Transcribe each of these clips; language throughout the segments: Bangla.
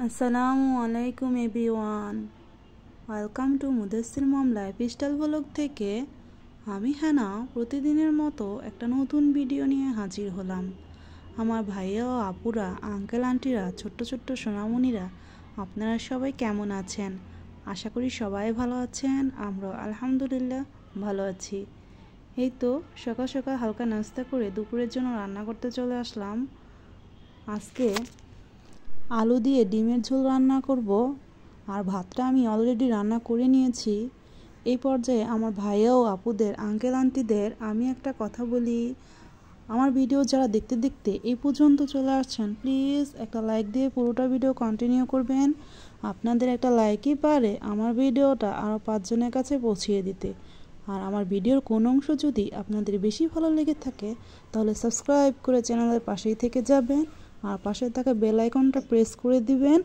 আসসালামু আলাইকুম everyone, welcome to Mudassir mom lifestyle blog থেকে আমি হানা প্রতিদিনের মতো একটা নতুন ভিডিও নিয়ে হাজির হলাম। আমার ভাইয়া ও আপুরা, আঙ্কেল আন্টিরা, ছোট্ট ছোট্ট সোনামণিরা, আপনারা সবাই কেমন আছেন? আশা করি সবাই ভালো আছেন। আমরা আলহামদুলিল্লাহ ভালো আছি। এই তো সকাল সকাল হালকা নাস্তা করে দুপুরের জন্য রান্না করতে চলে আসলাম। আজকে আলু দিয়ে ডিমের ঝোল রান্না করব, আর ভাতটা আমি অলরেডি রান্না করে নিয়েছি। এই পর্যায়ে আমার ভাইয়া ও আপুদের, আঙ্কেল আন্টিদের আমি একটা কথা বলি, আমার ভিডিও যারা দেখতে দেখতে এই পর্যন্ত চলে আসছেন, প্লিজ একটা লাইক দিয়ে পুরোটা ভিডিও কন্টিনিউ করবেন। আপনাদের একটা লাইকই পারে আমার ভিডিওটা আরও 5 জনের কাছে পৌঁছিয়ে দিতে। আর আমার ভিডিওর কোনো অংশ যদি আপনাদের বেশি ভালো লেগে থাকে তাহলে সাবস্ক্রাইব করে চ্যানেলের পাশেই থেকে যাবেন, আর পাশে থাকা বেল আইকনটা প্রেস করে দিবেন।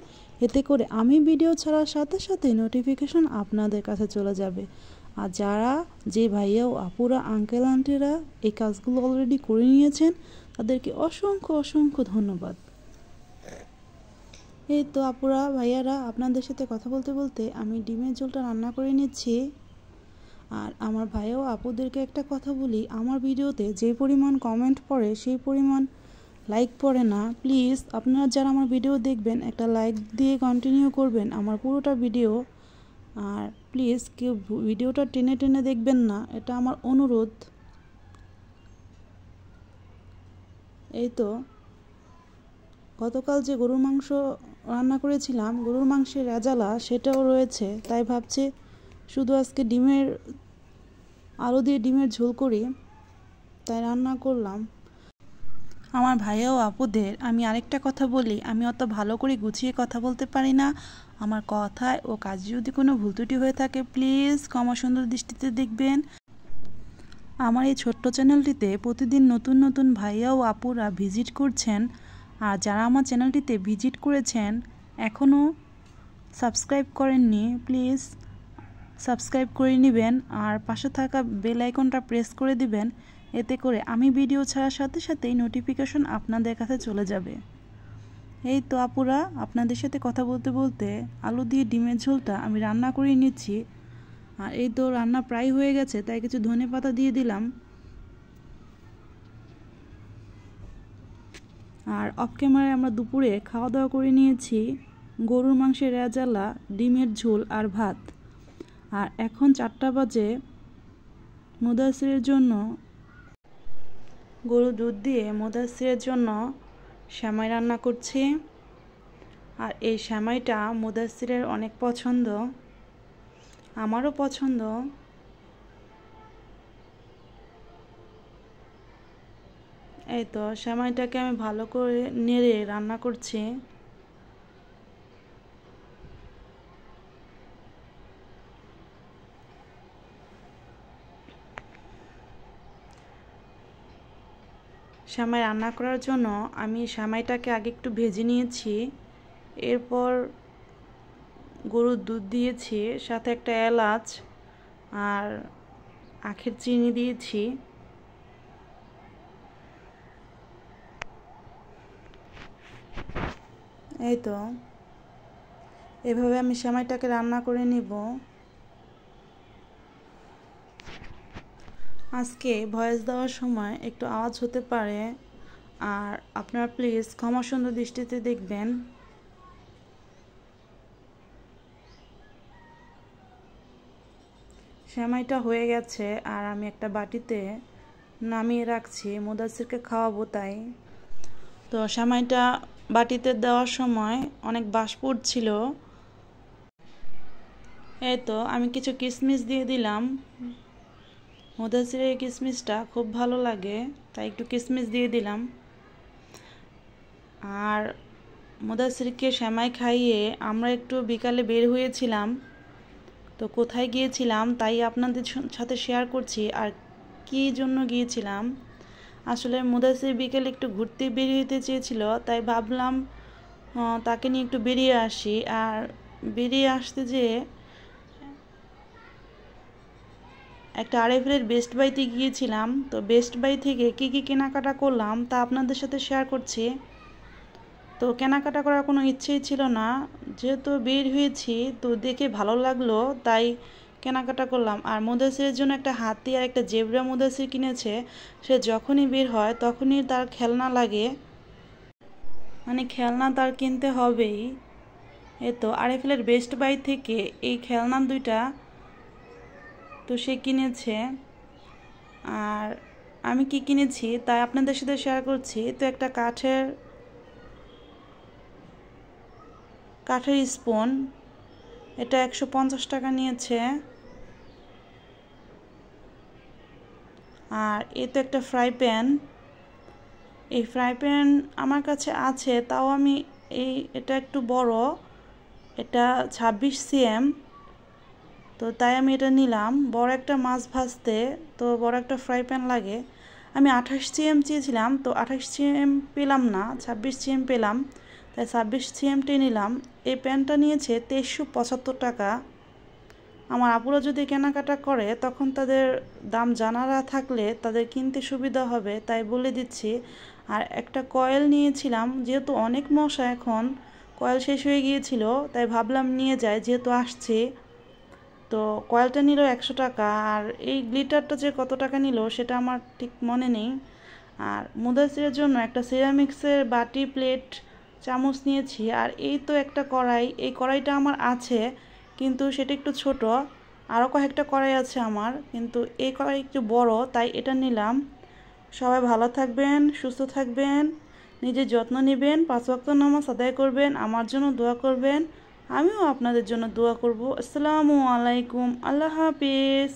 এতে করে আমি ভিডিও ছাড়ার সাথে সাথে নোটিফিকেশন আপনাদের কাছে চলে যাবে। আর যারা যে ভাইয়া ও আপুরা, আঙ্কেল আন্টিরা এই কাজগুলো অলরেডি করে নিয়েছেন তাদেরকে অসংখ্য অসংখ্য ধন্যবাদ। এই তো আপুরা, ভাইয়ারা, আপনাদের সাথে কথা বলতে বলতে আমি ডিমের ঝোলটা রান্না করে নিচ্ছি। আর আমার ভাইয়া ও আপুদেরকে একটা কথা বলি, আমার ভিডিওতে যে পরিমাণ কমেন্ট পড়ে সেই পরিমাণ লাইক পড়ে না। প্লিজ আপনারা যারা আমার ভিডিও দেখবেন একটা লাইক দিয়ে কন্টিনিউ করবেন আমার পুরোটা ভিডিও। আর প্লিজ কেউ ভিডিওটা টেনে টেনে দেখবেন না, এটা আমার অনুরোধ। এই তো গতকাল যে গরুর মাংস রান্না করেছিলাম, গরুর মাংসের রেজালা সেটাও রয়েছে, তাই ভাবছি শুধু আজকে আলু দিয়ে ডিমের ঝোল করি, তাই রান্না করলাম। আমার ভাইয়া ও আপুদের আমি আরেকটা কথা বলি, আমি অত ভালো করে গুছিয়ে কথা বলতে পারি না। আমার কথায় ও কাজে যদি কোনো ভুল ত্রুটি হয়ে থাকে প্লিজ ক্ষমা সুন্দর দৃষ্টিতে দেখবেন। আমার এই ছোট্ট চ্যানেলটিতে প্রতিদিন নতুন নতুন ভাইয়া ও আপুরা ভিজিট করছেন, আর যারা আমার চ্যানেলটিতে ভিজিট করেছেন এখনও সাবস্ক্রাইব করেননি, প্লিজ সাবস্ক্রাইব করে নেবেন আর পাশে থাকা বেল আইকনটা প্রেস করে দিবেন। এতে করে আমি ভিডিও ছাড়ার সাথে সাথেই নোটিফিকেশন আপনাদের কাছে চলে যাবে। এই তো আপুরা, আপনাদের সাথে কথা বলতে বলতে আলু দিয়ে ডিমের ঝোলটা আমি রান্না করে নিচ্ছি। আর এই তো রান্না প্রায় হয়ে গেছে, তাই কিছু ধনেপাতা দিয়ে দিলাম। আর অফ ক্যামেরায় আমরা দুপুরে খাওয়া দাওয়া করে নিয়েছি গরুর মাংসের রেজালা, ডিমের ঝোল আর ভাত। আর এখন 4টা বাজে, মুদাসসিরের জন্য গরুর দুধ দিয়ে মুদাসসিরের জন্য সেমাই রান্না করছি। আর এই সেমাইটা মুদাসসিরের অনেক পছন্দ, আমারও পছন্দ। এই তো সেমাইটাকে আমি ভালো করে নেড়ে রান্না করছি। সেমাই রান্না করার জন্য আমি সেমাইটাকে আগে একটু ভেজে নিয়েছি, এরপর গরুর দুধ দিয়েছি, সাথে একটা এলাচ আর আখের চিনি দিয়েছি। এই তো এভাবে আমি সেমাইটাকে রান্না করে নিব। আজকে ভয়েস দেওয়ার সময় একটু আওয়াজ হতে পারে, আর আপনারা প্লিজ ক্ষমা সুন্দর দৃষ্টিতে দেখবেন। সেমাইটা হয়ে গেছে আর আমি একটা বাটিতে নামিয়ে রাখছি, মুদাসসিরকে খাওয়াবো তাই। তো সেমাইটা বাটিতে দেওয়ার সময় অনেক বাষ্প উঠছিল। এই তো আমি কিছু কিশমিশ দিয়ে দিলাম, মুদাসসিরের কিশমিশটা খুব ভালো লাগে তাই একটু কিশমিশ দিয়ে দিলাম। আর মুদাসসিরকে সেমাই খাইয়ে আমরা একটু বিকালে বের হয়েছিলাম, তো কোথায় গিয়েছিলাম তাই আপনাদের সাথে শেয়ার করছি। আর কী জন্য গিয়েছিলাম, আসলে মুদাসসির বিকেলে একটু ঘুরতে বেরিয়ে যেতে চেয়েছিল, তাই ভাবলাম তাকে নিয়ে একটু বেরিয়ে আসি। আর বেরিয়ে আসতে যেয়ে একটা আরএফএলের বেস্ট বাইতে গিয়েছিলাম। তো বেস্ট বাই থেকে কী কী কেনাকাটা করলাম তা আপনাদের সাথে শেয়ার করছি। তো কেনাকাটা করার কোনো ইচ্ছেই ছিল না, যেহেতু বের হয়েছি তো দেখে ভালো লাগলো তাই কেনাকাটা করলাম। আর মুদাসিরের জন্য একটা হাতি আর একটা জেব্রা মুদাসির কিনেছে। সে যখনই বের হয় তখনই তার খেলনা লাগে, মানে খেলনা তার কিনতে হবেই। তো আরএফএলের বেস্ট বাই থেকে এই খেলনা দুইটা তো সে কিনেছে। আর আমি কি কিনেছি তাই আপনাদের সাথে শেয়ার করছি। তো একটা কাঠের স্পুন, এটা 150 টাকা নিয়েছে। আর তো একটা ফ্রাই প্যান, এই ফ্রাই প্যান আমার কাছে আছে, তাও আমি এটা একটু বড়, এটা 26 cm, তো তাই আমি এটা নিলাম। বড় একটা মাছ ভাজতে তো বড় একটা ফ্রাই প্যান লাগে। আমি 28 cm চেয়েছিলাম, তো 28 cm পেলাম না, 26 cm পেলাম, তাই 26 cmটাই নিলাম। এই প্যানটা নিয়েছে 2375 টাকা। আমার আপুরা যদি কেনাকাটা করে তখন তাদের দাম জানারা থাকলে তাদের কিনতে সুবিধা হবে, তাই বলে দিচ্ছি। আর একটা কয়েল নিয়েছিলাম, যেহেতু অনেক মশা এখন, কয়েল শেষ হয়ে গিয়েছিল তাই ভাবলাম নিয়ে যাই যেহেতু আসছি। তো কয়েলটা নিল 100 টাকা। আর এই গ্লিটারটা যে কত টাকা নিল সেটা আমার ঠিক মনে নেই। আর মুদাসিরের জন্য একটা সিরামিক্সের বাটি, প্লেট, চামচ নিয়েছি। আর তো একটা কড়াই, এই কড়াইটা আমার আছে কিন্তু সেটা একটু ছোট। আরও কয়েকটা কড়াই আছে আমার, কিন্তু এই কড়াই একটু বড় তাই এটা নিলাম। সবাই ভালো থাকবেন, সুস্থ থাকবেন, নিজের যত্ন নেবেন, 5 ওয়াক্ত নামাজ আদায় করবেন, আমার জন্য দোয়া করবেন, আমিও আপনাদের জন্য দোয়া করব। আসসালামু আলাইকুম, আল্লাহ হাফিজ।